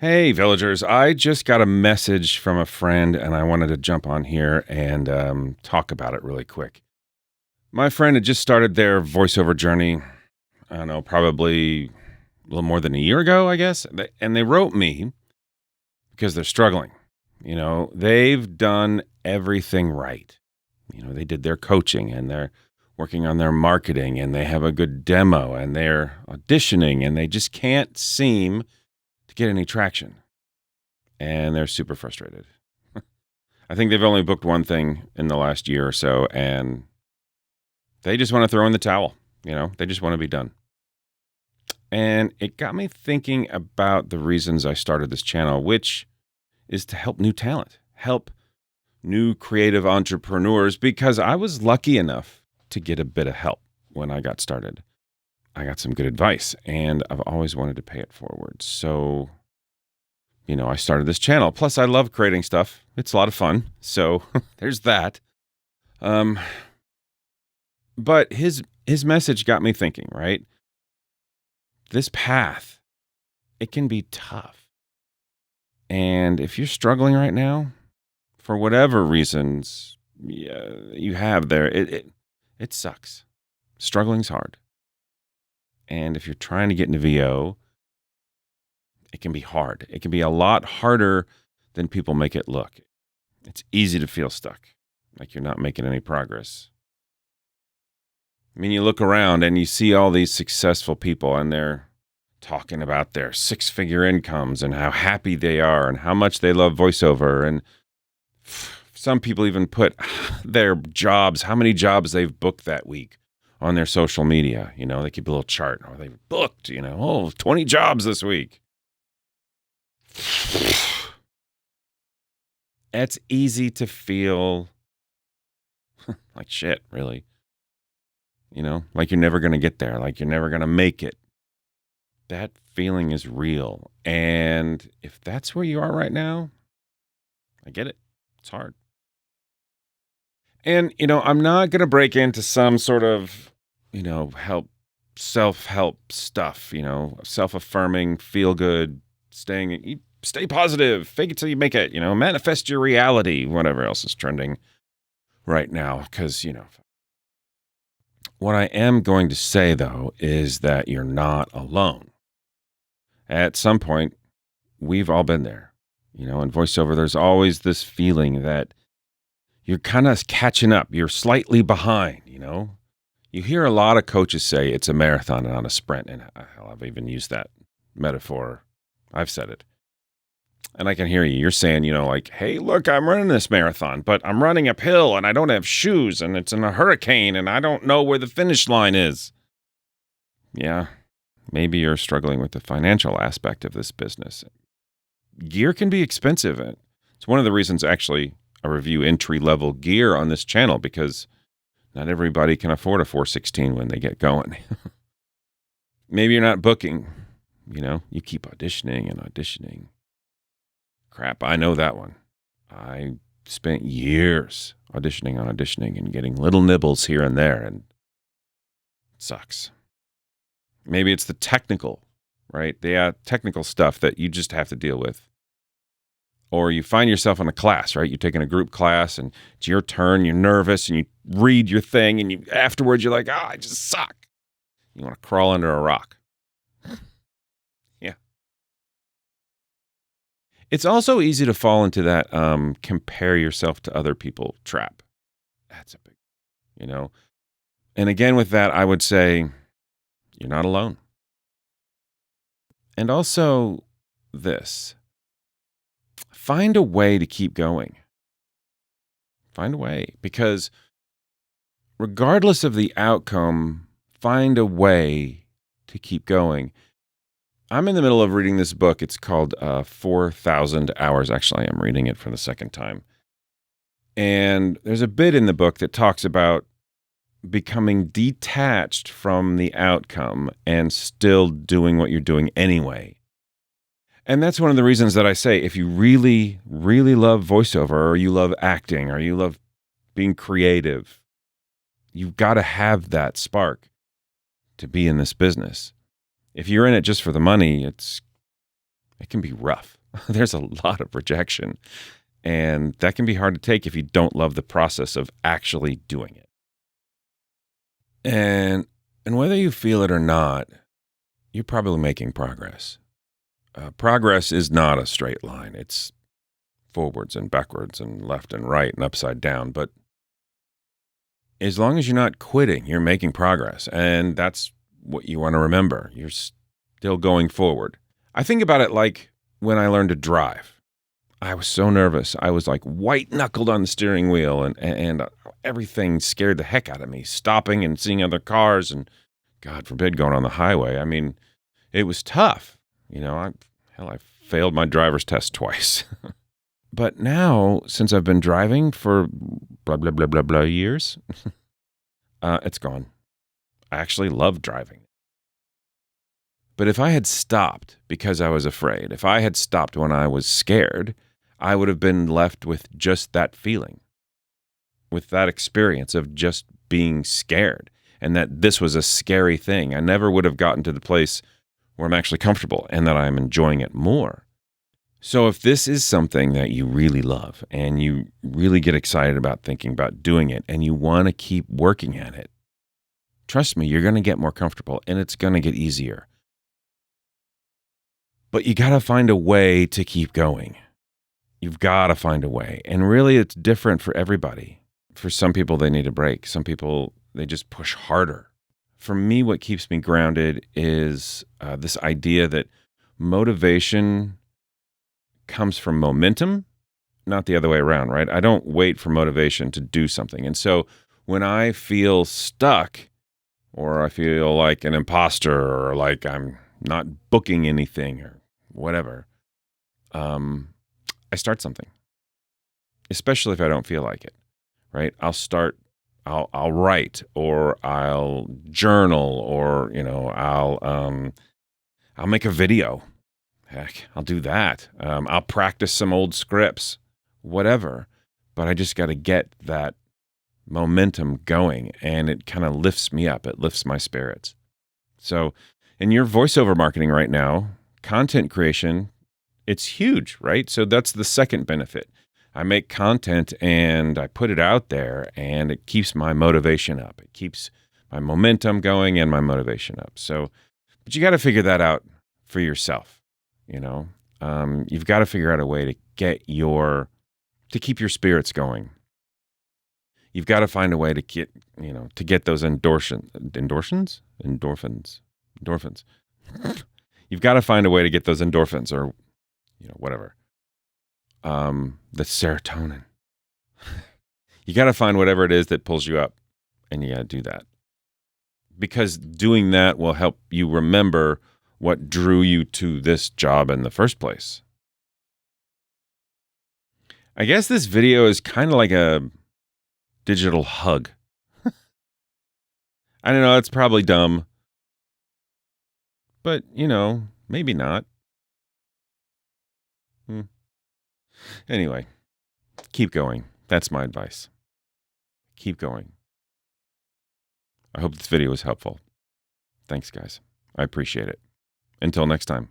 Hey, villagers. I just got a message from a friend and I wanted to jump on here and talk about it really quick. My friend had just started their voiceover journey, I don't know, probably a little more than a year ago, I guess. And they wrote me because they're struggling. They've done everything right. They did their coaching and they're working on their marketing and they have a good demo and they're auditioning and they just can't seem to get any traction. And they're super frustrated. I think they've only booked one thing in the last year or so, and they just want to throw in the towel. They just want to be done. And it got me thinking about the reasons I started this channel, which is to help new talent, help new creative entrepreneurs, because I was lucky enough to get a bit of help when I got started. I got some good advice, and I've always wanted to pay it forward. So, I started this channel. Plus, I love creating stuff. It's a lot of fun. So there's that. But his message got me thinking, right? This path, it can be tough. And if you're struggling right now, for whatever reasons you have there, it sucks. Struggling's hard. And if you're trying to get into VO, it can be hard. It can be a lot harder than people make it look. It's easy to feel stuck, like you're not making any progress. I mean, you look around and you see all these successful people and they're talking about their six-figure incomes and how happy they are and how much they love voiceover. And some people even put their jobs, how many jobs they've booked that week on their social media. They keep a little chart. Or they've booked, 20 jobs this week. It's easy to feel like shit, really. Like you're never going to get there, like you're never going to make it. That feeling is real. And if that's where you are right now, I get it. It's hard. And, I'm not going to break into some sort of, self-help stuff, self-affirming, feel good, stay positive, fake it till you make it, manifest your reality, whatever else is trending right now. Because, what I am going to say, though, is that you're not alone. At some point, we've all been there. In voiceover, there's always this feeling that you're kind of catching up. You're slightly behind, You hear a lot of coaches say it's a marathon and not a sprint. And I've even used that metaphor. I've said it. And I can hear you. You're saying, like, hey, look, I'm running this marathon, but I'm running uphill and I don't have shoes and it's in a hurricane and I don't know where the finish line is. Yeah, maybe you're struggling with the financial aspect of this business. Gear can be expensive. It's one of the reasons, actually, I review entry-level gear on this channel, because not everybody can afford a 416 when they get going. Maybe you're not booking. You keep auditioning and auditioning. Crap, I know that one. I spent years auditioning and getting little nibbles here and there, and it sucks. Maybe it's the technical, right? The technical stuff that you just have to deal with. Or you find yourself in a class, right? You're taking a group class and it's your turn, you're nervous, and you read your thing, and afterwards you're like, I just suck. You want to crawl under a rock. Yeah. It's also easy to fall into that compare yourself to other people trap. That's a big, And again, with that, I would say you're not alone. And also this. Find a way to keep going. Find a way, because regardless of the outcome, find a way to keep going. I'm in the middle of reading this book. It's called 4,000 Hours. Actually, I'm reading it for the second time. And there's a bit in the book that talks about becoming detached from the outcome and still doing what you're doing anyway. And that's one of the reasons that I say, if you really, really love voiceover, or you love acting, or you love being creative, you've got to have that spark to be in this business. If you're in it just for the money, it's It can be rough. There's a lot of rejection, and that can be hard to take if you don't love the process of actually doing it. And whether you feel it or not, you're probably making progress. Progress is not a straight line. It's forwards and backwards and left and right and upside down. But as long as you're not quitting, you're making progress. And that's what you want to remember. You're still going forward. I think about it like when I learned to drive. I was so nervous. I was like white-knuckled on the steering wheel, and everything scared the heck out of me. Stopping and seeing other cars and, God forbid, going on the highway. I mean, it was tough. I failed my driver's test twice. But now, since I've been driving for blah, blah, blah, blah, blah years, it's gone. I actually love driving. But if I had stopped because I was afraid, if I had stopped when I was scared, I would have been left with just that feeling, with that experience of just being scared, and that this was a scary thing. I never would have gotten to the place where I'm actually comfortable and that I'm enjoying it more. So if this is something that you really love and you really get excited about thinking about doing it and you want to keep working at it, trust me, you're going to get more comfortable and it's going to get easier. But you got to find a way to keep going. You've got to find a way. And really, it's different for everybody. For some people, they need a break. Some people, they just push harder. For me, what keeps me grounded is this idea that motivation comes from momentum, not the other way around, right? I don't wait for motivation to do something. And so when I feel stuck, or I feel like an imposter, or like I'm not booking anything, or whatever, I start something, especially if I don't feel like it, right? I'll write, or I'll journal, or, I'll make a video. Heck, I'll do that. I'll practice some old scripts, whatever. But I just got to get that momentum going, and it kind of lifts me up. It lifts my spirits. So in your voiceover marketing right now, content creation, it's huge, right? So that's the second benefit. I make content and I put it out there, and it keeps my motivation up. It keeps my momentum going and my motivation up. So, but you got to figure that out for yourself. You've got to figure out a way to keep your spirits going. You've got to find a way to get those endorphins. You've got to find a way to get those endorphins, or, whatever. The serotonin. You got to find whatever it is that pulls you up, and you got to do that. Because doing that will help you remember what drew you to this job in the first place. I guess this video is kind of like a digital hug. I don't know, it's probably dumb. But, maybe not. Anyway, keep going. That's my advice. Keep going. I hope this video was helpful. Thanks, guys. I appreciate it. Until next time.